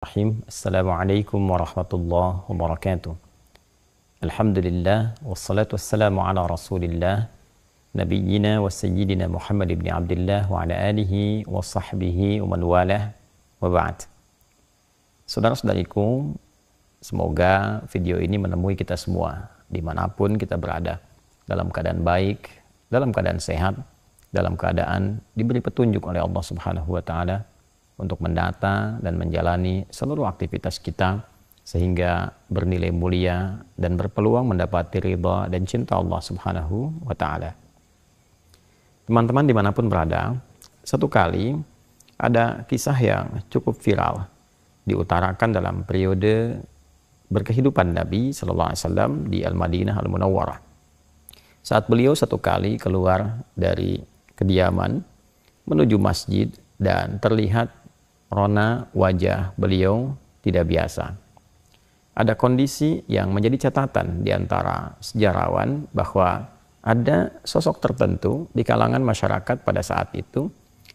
Assalamualaikum warahmatullahi wabarakatuh. Alhamdulillah wassalatu wassalamu ala Rasulillah nabiyyina wa sayyidina Muhammad ibn Abdullah wa ala alihi wa sahbihi wa man walah wa ba'd. Saudara-saudariku, semoga video ini menemui kita semua dimanapun kita berada, dalam keadaan baik, dalam keadaan sehat, dalam keadaan diberi petunjuk oleh Allah Subhanahu wa Ta'ala untuk mendata dan menjalani seluruh aktivitas kita sehingga bernilai mulia dan berpeluang mendapati ridha dan cinta Allah Subhanahu wa Ta'ala. Teman-teman dimanapun berada, satu kali ada kisah yang cukup viral diutarakan dalam periode berkehidupan Nabi Sallallahu Alaihi Wasallam di Al-Madinah Al-Munawwarah. Saat beliau satu kali keluar dari kediaman menuju masjid dan terlihat rona wajah beliau tidak biasa. Ada kondisi yang menjadi catatan di antara sejarawan bahwa ada sosok tertentu di kalangan masyarakat pada saat itu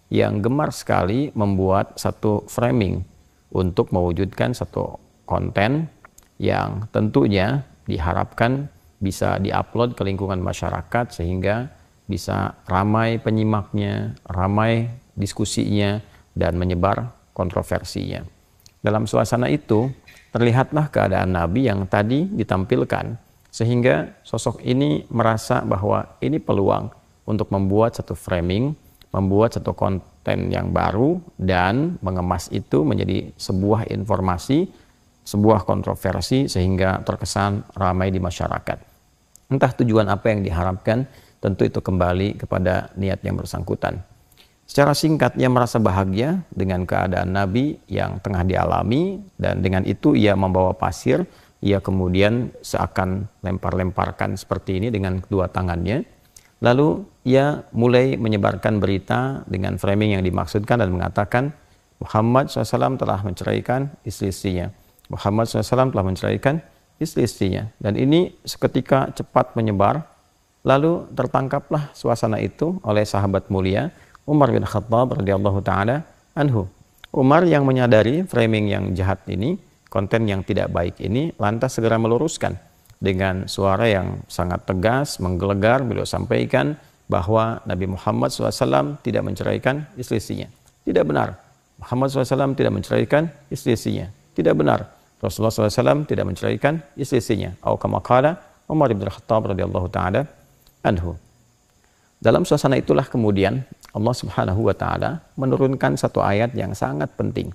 yang gemar sekali membuat satu framing untuk mewujudkan satu konten yang tentunya diharapkan bisa diupload ke lingkungan masyarakat sehingga bisa ramai penyimaknya, ramai diskusinya, dan menyebar kontroversinya. Dalam suasana itu, terlihatlah keadaan Nabi yang tadi ditampilkan, sehingga sosok ini merasa bahwa ini peluang untuk membuat satu framing, membuat satu konten yang baru, dan mengemas itu menjadi sebuah informasi, sebuah kontroversi, sehingga terkesan ramai di masyarakat. Entah tujuan apa yang diharapkan, tentu itu kembali kepada niat yang bersangkutan. Secara singkat, ia merasa bahagia dengan keadaan Nabi yang tengah dialami, dan dengan itu ia membawa pasir, ia kemudian seakan lempar-lemparkan seperti ini dengan kedua tangannya. Lalu ia mulai menyebarkan berita dengan framing yang dimaksudkan dan mengatakan Muhammad SAW telah menceraikan istri-istrinya. Muhammad SAW telah menceraikan istri-istrinya. Dan ini seketika cepat menyebar, lalu tertangkaplah suasana itu oleh sahabat mulia Umar bin Khattab radhiyallahu ta'ala anhu. Umar yang menyadari framing yang jahat ini, konten yang tidak baik ini, lantas segera meluruskan dengan suara yang sangat tegas, menggelegar. Beliau sampaikan bahwa Nabi Muhammad SAW tidak menceraikan istri-istrinya. Tidak benar. Muhammad SAW tidak menceraikan istri-istrinya. Tidak benar. Rasulullah SAW tidak menceraikan istri-istrinya. Atau kama qala Umar bin Khattab radhiyallahu ta'ala anhu. Dalam suasana itulah kemudian Allah Subhanahu wa Ta'ala menurunkan satu ayat yang sangat penting.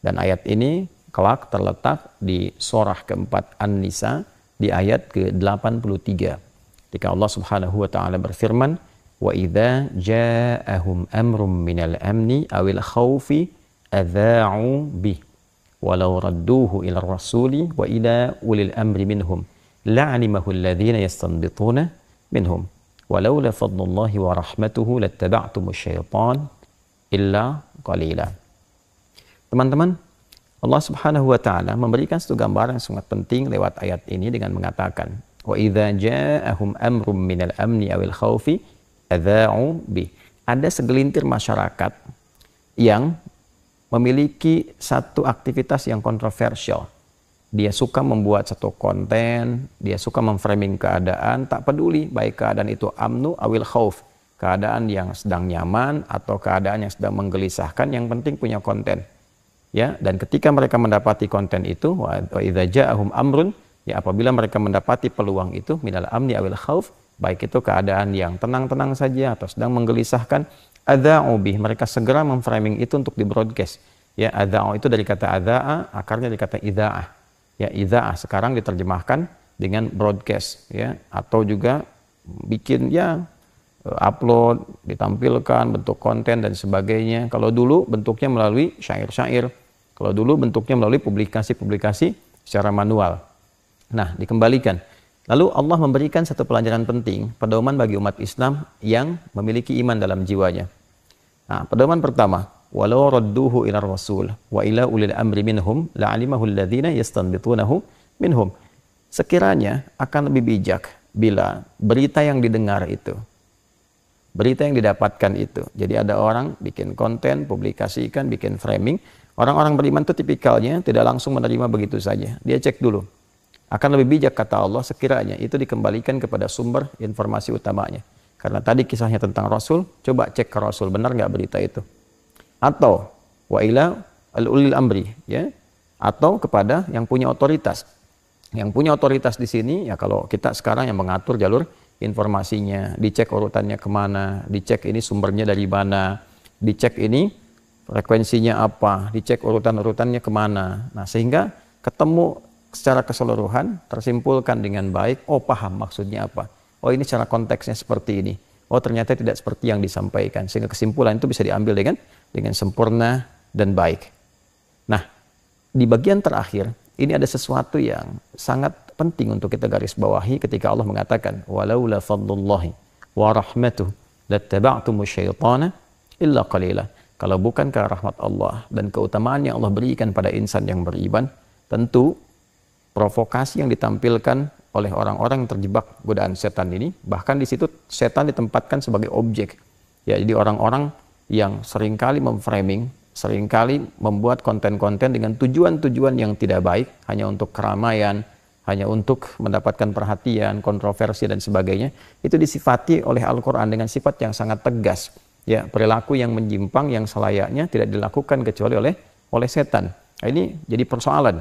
Dan ayat ini kelak terletak di surah keempat An-Nisa di ayat ke-83. Ketika Allah Subhanahu wa Ta'ala berfirman, "Wa idza ja'ahum amrum minal amni awil khawfi adha'u bih walau radduhu ila rasuli wa ila ulil amri minhum la'alimahu alladhina yastanbituna minhum." Walaula fadlullahi wa rahmatuhu lattaba'tumus syaitan illa qalila. Teman-teman, Allah Subhanahu wa Ta'ala memberikan satu gambaran yang sangat penting lewat ayat ini dengan mengatakan, wa idza ja'ahum amrum minal amni awil khawfi adha'u bih. Ada segelintir masyarakat yang memiliki satu aktivitas yang kontroversial. Dia suka membuat satu konten, dia suka memframing keadaan, tak peduli baik keadaan itu amnu awil khauf, keadaan yang sedang nyaman atau keadaan yang sedang menggelisahkan, yang penting punya konten. Ya, dan ketika mereka mendapati konten itu, wa idza ja'ahum amrun, ya apabila mereka mendapati peluang itu minal amni awil khauf, baik itu keadaan yang tenang-tenang saja atau sedang menggelisahkan, adza'u bih, mereka segera memframing itu untuk di broadcast. Ya, adza'u itu dari kata adza'a, akarnya dari kata idza'ah. Ya, idza'ah sekarang diterjemahkan dengan broadcast, ya, atau juga bikin ya upload, ditampilkan bentuk konten dan sebagainya. Kalau dulu bentuknya melalui syair-syair, kalau dulu bentuknya melalui publikasi-publikasi secara manual. Nah, dikembalikan. Lalu Allah memberikan satu pelajaran penting, pedoman bagi umat Islam yang memiliki iman dalam jiwanya. Nah, pedoman pertama, walau radduhu ila rasul wa ila ulil amri minhum la'alimahu alladhina yastanbitunahu minhum. Sekiranya akan lebih bijak bila berita yang didengar itu, berita yang didapatkan itu, jadi ada orang bikin konten, publikasikan, bikin framing, Orang-orang beriman itu tipikalnya tidak langsung menerima begitu saja. Dia cek dulu. Akan lebih bijak kata Allah sekiranya itu dikembalikan kepada sumber informasi utamanya. Karena tadi kisahnya tentang Rasul, coba cek ke Rasul, benar nggak berita itu? Atau wa ila al-ulil amri, ya, atau kepada yang punya otoritas. Yang punya otoritas di sini, ya kalau kita sekarang yang mengatur jalur informasinya, dicek urutannya kemana, dicek ini sumbernya dari mana, dicek ini frekuensinya apa, dicek urutan-urutannya kemana. Nah, sehingga ketemu secara keseluruhan, tersimpulkan dengan baik, oh paham maksudnya apa. Oh ini secara konteksnya seperti ini. Oh ternyata tidak seperti yang disampaikan. Sehingga kesimpulan itu bisa diambil dengan sempurna dan baik. Nah, di bagian terakhir, ini ada sesuatu yang sangat penting untuk kita garis bawahi ketika Allah mengatakan, walaula fadlullahi wa rahmatuh lattaba'tumu syaitana illa qalila. Kalau bukan karena rahmat Allah dan keutamaan yang Allah berikan pada insan yang beriman, tentu provokasi yang ditampilkan oleh orang-orang yang terjebak godaan setan ini, bahkan di situ setan ditempatkan sebagai objek. Ya, jadi orang-orang yang seringkali memframing, seringkali membuat konten-konten dengan tujuan-tujuan yang tidak baik, hanya untuk keramaian, hanya untuk mendapatkan perhatian, kontroversi dan sebagainya, itu disifati oleh Al-Quran dengan sifat yang sangat tegas. Ya, perilaku yang menyimpang yang selayaknya tidak dilakukan kecuali oleh setan. Nah, ini jadi persoalan.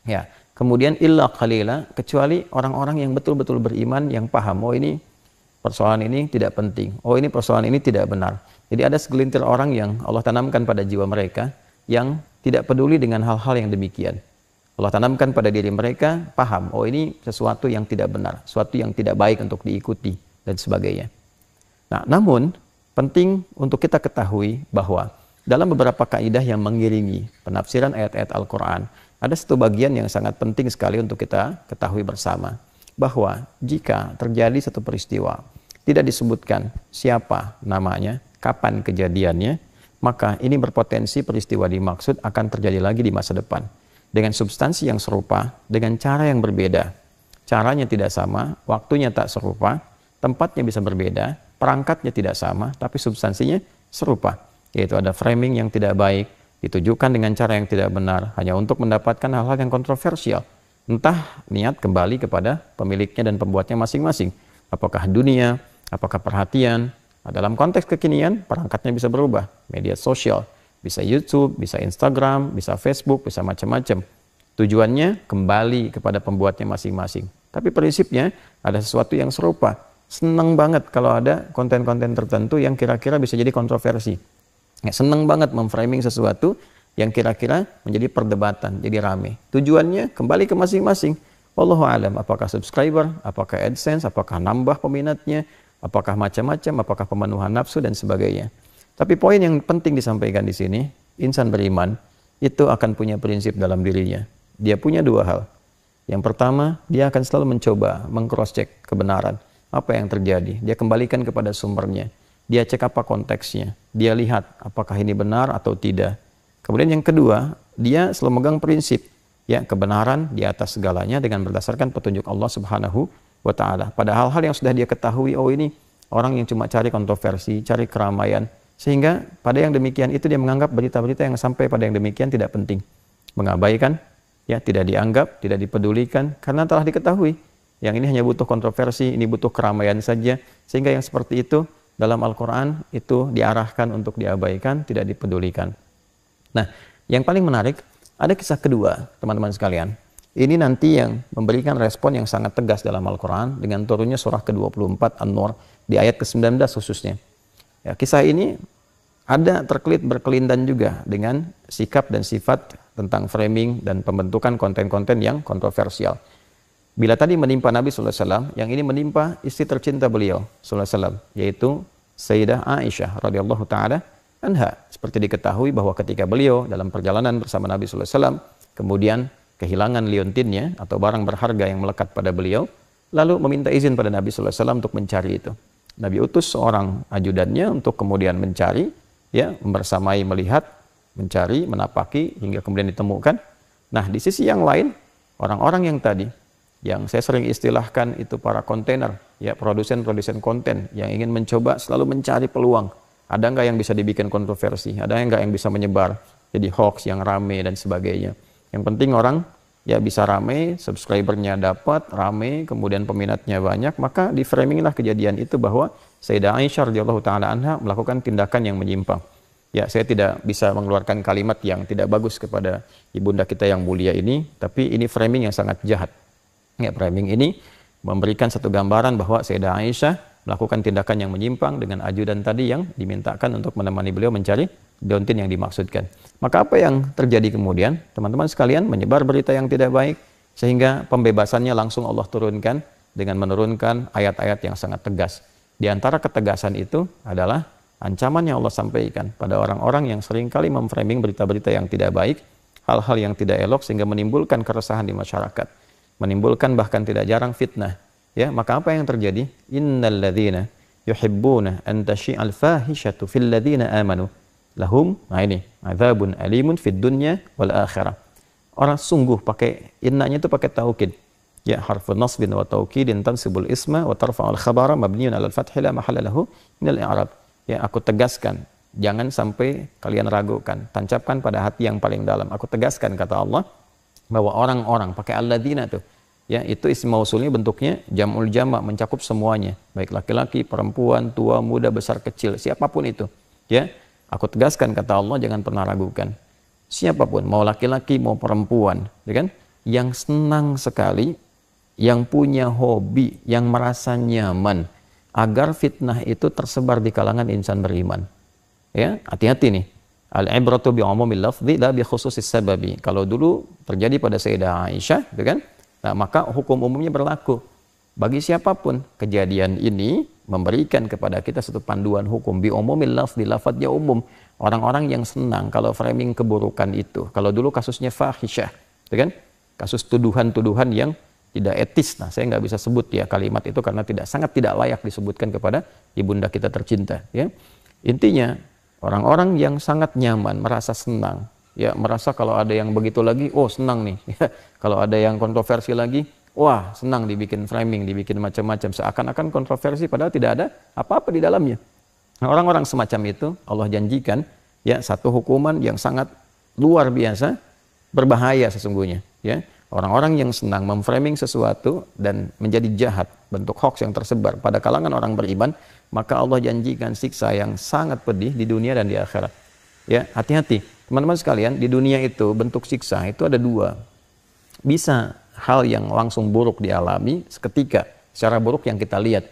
Ya, kemudian illa qalila, kecuali orang-orang yang betul-betul beriman yang paham, oh ini persoalan ini tidak penting, oh ini persoalan ini tidak benar. Jadi ada segelintir orang yang Allah tanamkan pada jiwa mereka yang tidak peduli dengan hal-hal yang demikian. Allah tanamkan pada diri mereka paham, oh ini sesuatu yang tidak benar, sesuatu yang tidak baik untuk diikuti dan sebagainya. Nah, namun penting untuk kita ketahui bahwa dalam beberapa kaidah yang mengiringi penafsiran ayat-ayat Al-Quran, ada satu bagian yang sangat penting sekali untuk kita ketahui bersama. Bahwa jika terjadi satu peristiwa, tidak disebutkan siapa namanya, kapan kejadiannya, maka ini berpotensi peristiwa dimaksud akan terjadi lagi di masa depan. Dengan substansi yang serupa, dengan cara yang berbeda. Caranya tidak sama, waktunya tak serupa, tempatnya bisa berbeda, perangkatnya tidak sama, tapi substansinya serupa. Yaitu ada framing yang tidak baik, ditujukan dengan cara yang tidak benar, hanya untuk mendapatkan hal-hal yang kontroversial. Entah niat kembali kepada pemiliknya dan pembuatnya masing-masing. Apakah dunia, apakah perhatian. Nah, dalam konteks kekinian, perangkatnya bisa berubah. Media sosial, bisa YouTube, bisa Instagram, bisa Facebook, bisa macam-macam. Tujuannya kembali kepada pembuatnya masing-masing. Tapi prinsipnya ada sesuatu yang serupa. Senang banget kalau ada konten-konten tertentu yang kira-kira bisa jadi kontroversi. Ya, senang banget memframing sesuatu yang kira-kira menjadi perdebatan, jadi rame. Tujuannya kembali ke masing-masing. Wallahu alam, apakah subscriber, apakah AdSense, apakah nambah peminatnya, apakah macam-macam, apakah pemenuhan nafsu dan sebagainya. Tapi poin yang penting disampaikan di sini, insan beriman itu akan punya prinsip dalam dirinya. Dia punya dua hal. Yang pertama, dia akan selalu mencoba meng-cross-check kebenaran. Apa yang terjadi? Dia kembalikan kepada sumbernya. Dia cek apa konteksnya. Dia lihat apakah ini benar atau tidak. Kemudian yang kedua, dia selalu megang prinsip, ya, kebenaran di atas segalanya dengan berdasarkan petunjuk Allah Subhanahu wa Ta'ala. Pada hal-hal yang sudah dia ketahui, oh ini orang yang cuma cari kontroversi, cari keramaian, sehingga pada yang demikian itu dia menganggap berita-berita yang sampai pada yang demikian tidak penting, mengabaikan, ya, tidak dianggap, tidak dipedulikan, karena telah diketahui yang ini hanya butuh kontroversi, ini butuh keramaian saja, sehingga yang seperti itu dalam Al-Quran itu diarahkan untuk diabaikan, tidak dipedulikan. Nah, yang paling menarik, ada kisah kedua, teman-teman sekalian. Ini nanti yang memberikan respon yang sangat tegas dalam Al-Quran dengan turunnya surah ke-24 An-Nur di ayat ke-19 khususnya. Ya, kisah ini ada terkelit berkelindan juga dengan sikap dan sifat tentang framing dan pembentukan konten-konten yang kontroversial. Bila tadi menimpa Nabi SAW, yang ini menimpa istri tercinta beliau SAW, yaitu Sayyidah Aisyah radhiyallahu ta'ala anha. Seperti diketahui bahwa ketika beliau dalam perjalanan bersama Nabi SAW, kemudian kehilangan liontinnya atau barang berharga yang melekat pada beliau, lalu meminta izin pada Nabi SAW untuk mencari itu. Nabi utus seorang ajudannya untuk kemudian mencari, ya, membersamai, melihat, mencari, menapaki, hingga kemudian ditemukan. Nah, di sisi yang lain, orang-orang yang tadi, yang saya sering istilahkan itu para kontainer, ya, produsen-produsen konten yang ingin mencoba selalu mencari peluang. Ada nggak yang bisa dibikin kontroversi? Ada nggak yang bisa menyebar? jadi hoax yang rame dan sebagainya. Yang penting orang ya bisa rame, subscribernya dapat, rame, kemudian peminatnya banyak, maka di framinglah kejadian itu bahwa Sayyidah Aisyah radhiyallahu taala anha melakukan tindakan yang menyimpang. Ya, saya tidak bisa mengeluarkan kalimat yang tidak bagus kepada ibunda kita yang mulia ini, tapi ini framing yang sangat jahat. Ya, framing ini memberikan satu gambaran bahwa Sayyidah Aisyah melakukan tindakan yang menyimpang dengan ajudan tadi yang dimintakan untuk menemani beliau mencari dauntin yang dimaksudkan. Maka apa yang terjadi kemudian? Teman-teman sekalian, menyebar berita yang tidak baik, sehingga pembebasannya langsung Allah turunkan dengan menurunkan ayat-ayat yang sangat tegas. Di antara ketegasan itu adalah ancaman yang Allah sampaikan pada orang-orang yang seringkali memframing berita-berita yang tidak baik, hal-hal yang tidak elok sehingga menimbulkan keresahan di masyarakat, menimbulkan bahkan tidak jarang fitnah. Ya, maka apa yang terjadi? Innal ladzina yuhibbuna an tashi'al fahishatu fil ladzina amanu lahum, nah ini, adzabun alimun fid dunya wal akhirah. Orang sungguh pakai innanya itu pakai taukid. Ya, harfun nasbin wa taukidin tansibul isma wa tarfa'ul khabara mabniun 'alal fathi la mahalla lahu minal i'rab. Ya, aku tegaskan, jangan sampai kalian ragukan, tancapkan pada hati yang paling dalam. Aku tegaskan, kata Allah, bahwa orang-orang pakai alladzina tuh, ya, itu isim mausulnya bentuknya jam'ul jama', mencakup semuanya, baik laki-laki, perempuan, tua, muda, besar, kecil, siapapun itu. Ya, aku tegaskan, kata Allah, jangan pernah ragukan. Siapapun, mau laki-laki, mau perempuan, ya kan, yang senang sekali, yang punya hobi, yang merasa nyaman, agar fitnah itu tersebar di kalangan insan beriman. Ya, hati-hati nih. Al-ibratu bi umumil lafzi la bi khususis sababi. Kalau dulu terjadi pada Sayyidah Aisyah, gitu kan? Nah, maka hukum umumnya berlaku bagi siapapun. Kejadian ini memberikan kepada kita satu panduan hukum bi umumil lafzi, lafadznya umum. Orang-orang yang senang kalau framing keburukan itu. Kalau dulu kasusnya fahisyah, gitu kan? Kasus tuduhan-tuduhan yang tidak etis. Nah, saya nggak bisa sebut ya kalimat itu karena sangat tidak layak disebutkan kepada ibunda kita tercinta. Ya, intinya orang-orang yang sangat nyaman, merasa senang, ya, merasa kalau ada yang begitu lagi, oh senang nih. Ya, kalau ada yang kontroversi lagi, wah senang dibikin framing, dibikin macam-macam, seakan-akan kontroversi padahal tidak ada apa-apa di dalamnya. Nah, orang-orang semacam itu Allah janjikan ya satu hukuman yang sangat luar biasa, berbahaya sesungguhnya. Ya, orang-orang yang senang memframing sesuatu dan menjadi jahat, bentuk hoax yang tersebar pada kalangan orang beriman, maka Allah janjikan siksa yang sangat pedih di dunia dan di akhirat. Ya, hati-hati. Teman-teman sekalian, di dunia itu bentuk siksa itu ada dua. Bisa hal yang langsung buruk dialami seketika, secara buruk yang kita lihat.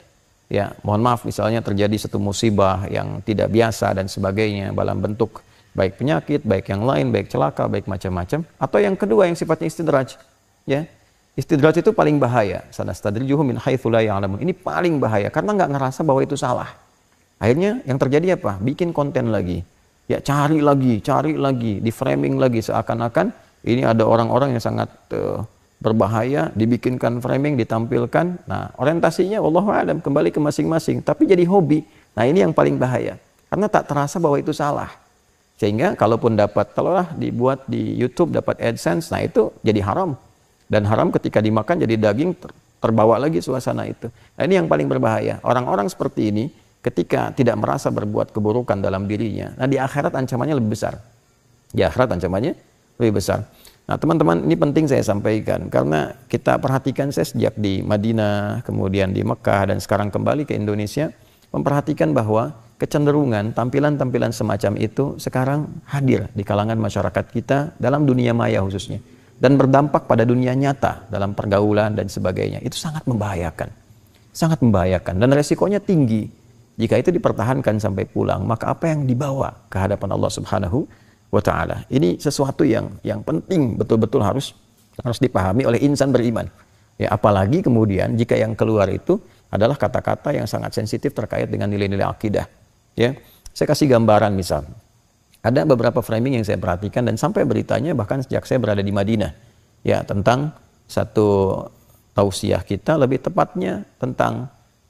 Ya, mohon maaf misalnya terjadi satu musibah yang tidak biasa dan sebagainya dalam bentuk baik penyakit, baik yang lain, baik celaka, baik macam-macam. Atau yang kedua yang sifatnya istidraj. Ya, istidraj itu paling bahaya. Sanastadrijuhum min haitsu la ya'lamun. Ini paling bahaya karena nggak ngerasa bahwa itu salah. Akhirnya yang terjadi apa? Bikin konten lagi. Ya, cari lagi, di framing lagi seakan-akan ini ada orang-orang yang sangat berbahaya, dibikinkan framing, ditampilkan. Nah, orientasinya wallahu a'lam kembali ke masing-masing, tapi jadi hobi. Nah, ini yang paling bahaya. Karena tak terasa bahwa itu salah. Sehingga kalaupun dapat, kalaulah dibuat di YouTube dapat AdSense, nah itu jadi haram. Dan haram ketika dimakan jadi daging, terbawa lagi suasana itu. Nah, ini yang paling berbahaya. Orang-orang seperti ini ketika tidak merasa berbuat keburukan dalam dirinya, nah di akhirat ancamannya lebih besar. Di akhirat ancamannya lebih besar. Nah, teman-teman, ini penting saya sampaikan karena kita perhatikan, saya sejak di Madinah, kemudian di Mekah, dan sekarang kembali ke Indonesia, memperhatikan bahwa kecenderungan tampilan-tampilan semacam itu sekarang hadir di kalangan masyarakat kita dalam dunia maya khususnya. Dan berdampak pada dunia nyata dalam pergaulan dan sebagainya. Itu sangat membahayakan. Sangat membahayakan. Dan resikonya tinggi. Jika itu dipertahankan sampai pulang, maka apa yang dibawa ke hadapan Allah Subhanahu wa ta'ala. Ini sesuatu yang penting, betul-betul harus dipahami oleh insan beriman. Ya, apalagi kemudian jika yang keluar itu adalah kata-kata yang sangat sensitif terkait dengan nilai-nilai akidah. Ya, saya kasih gambaran misal. Ada beberapa framing yang saya perhatikan dan sampai beritanya bahkan sejak saya berada di Madinah. Ya, tentang satu tausiah kita, lebih tepatnya tentang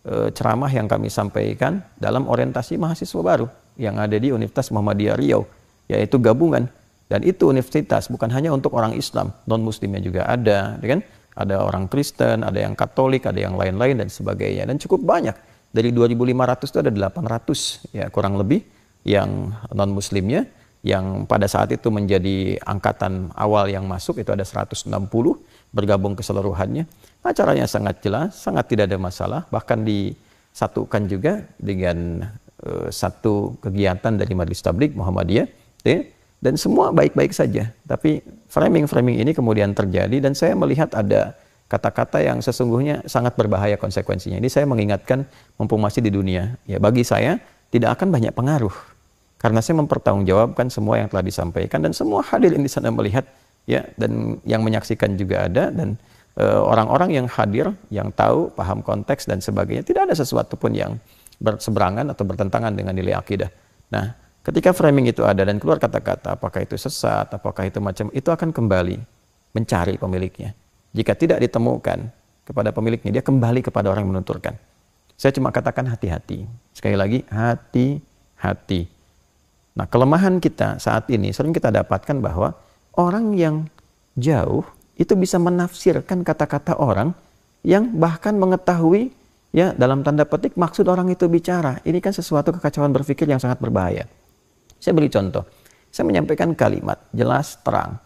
ceramah yang kami sampaikan dalam orientasi mahasiswa baru yang ada di Universitas Muhammadiyah Riau, yaitu gabungan. Dan itu universitas bukan hanya untuk orang Islam, non-muslimnya juga ada, kan? Ada orang Kristen, ada yang Katolik, ada yang lain-lain dan sebagainya. Dan cukup banyak. Dari 2.500 itu ada 800 ya kurang lebih yang non-muslimnya, yang pada saat itu menjadi angkatan awal yang masuk itu ada 160 bergabung keseluruhannya. Acaranya sangat jelas, sangat tidak ada masalah, bahkan disatukan juga dengan satu kegiatan dari Majelis Tabligh Muhammadiyah, ya, dan semua baik-baik saja. Tapi framing-framing ini kemudian terjadi dan saya melihat ada kata-kata yang sesungguhnya sangat berbahaya konsekuensinya. Ini saya mengingatkan mumpung masih di dunia, ya bagi saya tidak akan banyak pengaruh. Karena saya mempertanggungjawabkan semua yang telah disampaikan dan semua hadirin di sana melihat, ya, dan yang menyaksikan juga ada, dan orang-orang yang hadir, yang tahu, paham konteks dan sebagainya, tidak ada sesuatu pun yang berseberangan atau bertentangan dengan nilai akidah. Nah, ketika framing itu ada dan keluar kata-kata, apakah itu sesat, apakah itu macam, itu akan kembali mencari pemiliknya. Jika tidak ditemukan kepada pemiliknya, dia kembali kepada orang yang menuturkan. Saya cuma katakan hati-hati. Sekali lagi, hati-hati. Nah, kelemahan kita saat ini sering kita dapatkan bahwa orang yang jauh itu bisa menafsirkan kata-kata orang yang bahkan mengetahui, ya, dalam tanda petik maksud orang itu bicara. Ini kan sesuatu kekacauan berpikir yang sangat berbahaya. Saya beri contoh. Saya menyampaikan kalimat jelas, terang.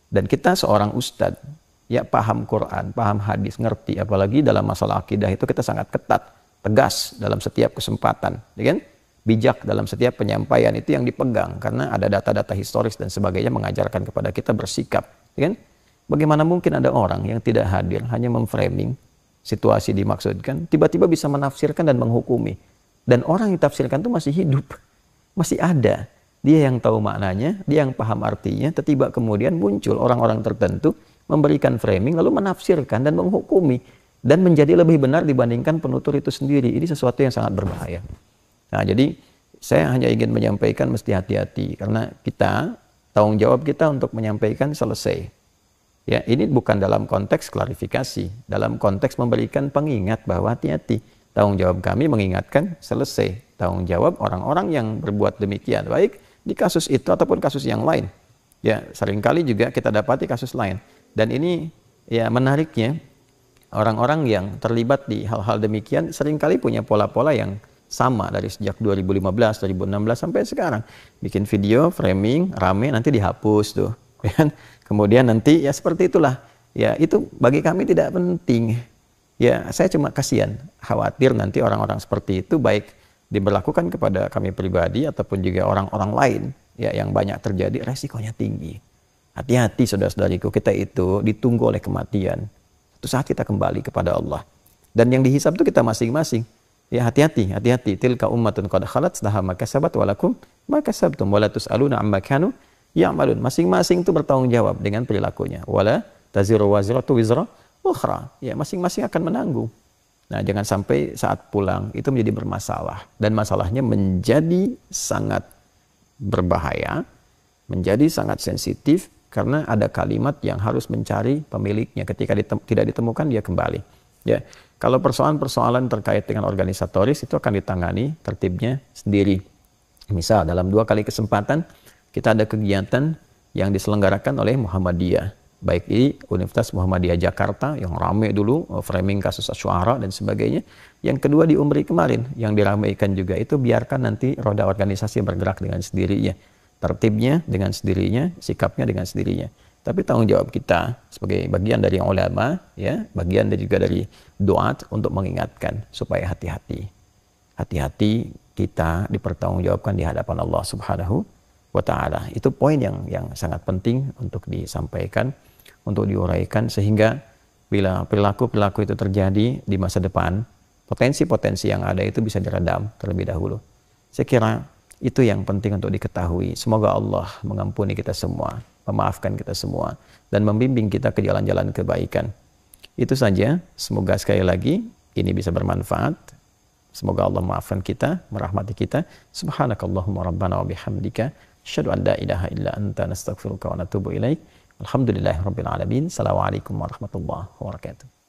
Dan kita seorang ustadz, ya, paham Quran, paham hadis, ngerti. Apalagi dalam masalah akidah itu kita sangat ketat, tegas dalam setiap kesempatan, ya kan? Bijak dalam setiap penyampaian itu yang dipegang, karena ada data-data historis dan sebagainya mengajarkan kepada kita bersikap, ya kan? Bagaimana mungkin ada orang yang tidak hadir hanya memframing situasi dimaksudkan, tiba-tiba bisa menafsirkan dan menghukumi, dan orang yang tafsirkan itu masih hidup, masih ada, dia yang tahu maknanya, dia yang paham artinya. Tiba-tiba kemudian muncul orang-orang tertentu memberikan framing lalu menafsirkan dan menghukumi dan menjadi lebih benar dibandingkan penutur itu sendiri. Ini sesuatu yang sangat berbahaya. Nah, jadi saya hanya ingin menyampaikan mesti hati-hati, karena kita, tanggung jawab kita untuk menyampaikan selesai. Ya, ini bukan dalam konteks klarifikasi, dalam konteks memberikan pengingat bahwa hati-hati. Tanggung jawab kami mengingatkan selesai. Tanggung jawab orang-orang yang berbuat demikian, baik di kasus itu ataupun kasus yang lain. Ya, seringkali juga kita dapati kasus lain. Dan ini, ya, menariknya, orang-orang yang terlibat di hal-hal demikian seringkali punya pola-pola yang sama dari sejak 2015, 2016 sampai sekarang. Bikin video, framing, rame, nanti dihapus tuh. Kemudian nanti, ya seperti itulah. Ya, itu bagi kami tidak penting. Ya, saya cuma kasihan, khawatir nanti orang-orang seperti itu baik diberlakukan kepada kami pribadi ataupun juga orang-orang lain, ya, yang banyak terjadi, resikonya tinggi. Hati-hati saudara-saudariku, kita itu ditunggu oleh kematian. Suatu saat kita kembali kepada Allah. Dan yang dihisab itu kita masing-masing. Ya, hati-hati, hati-hati. Tilka ummatun qad khalat laha ma kasabat wa lakum ma kasabtum wa la tus'aluna amma kanu ya'malun. Masing-masing itu bertanggung jawab dengan perilakunya. Wala taziru wazratu wizra ukhra. Ya, masing-masing akan menanggung. Nah, jangan sampai saat pulang itu menjadi bermasalah, dan masalahnya menjadi sangat berbahaya, menjadi sangat sensitif, karena ada kalimat yang harus mencari pemiliknya. Ketika tidak ditemukan, dia kembali. Ya, kalau persoalan-persoalan terkait dengan organisatoris itu akan ditangani tertibnya sendiri. Misal dalam 2 kali kesempatan kita ada kegiatan yang diselenggarakan oleh Muhammadiyah, baik di Universitas Muhammadiyah Jakarta yang ramai dulu, framing kasus Asy'ara dan sebagainya. Yang kedua di Umri kemarin yang diramaikan juga, itu biarkan nanti roda organisasi bergerak dengan sendirinya, tertibnya dengan sendirinya, sikapnya dengan sendirinya. Tapi tanggung jawab kita sebagai bagian dari ulama, ya, bagian juga dari duat untuk mengingatkan supaya hati-hati. Hati-hati, kita dipertanggungjawabkan di hadapan Allah Subhanahu wa Ta'ala. Itu poin yang sangat penting untuk disampaikan, untuk diuraikan, sehingga bila perilaku-perilaku itu terjadi di masa depan, potensi-potensi yang ada itu bisa diredam terlebih dahulu. Saya kira itu yang penting untuk diketahui. Semoga Allah mengampuni kita semua, memaafkan kita semua, dan membimbing kita ke jalan-jalan kebaikan. Itu saja. Semoga sekali lagi ini bisa bermanfaat. Semoga Allah memaafkan kita, merahmati kita. Subhanakallahumma rabbana wa bihamdika, asyhadu an la ilaha illa anta, nastaghfiruka wa natubu ilaik. Alhamdulillahirabbil alamin. Assalamualaikum warahmatullahi wabarakatuh.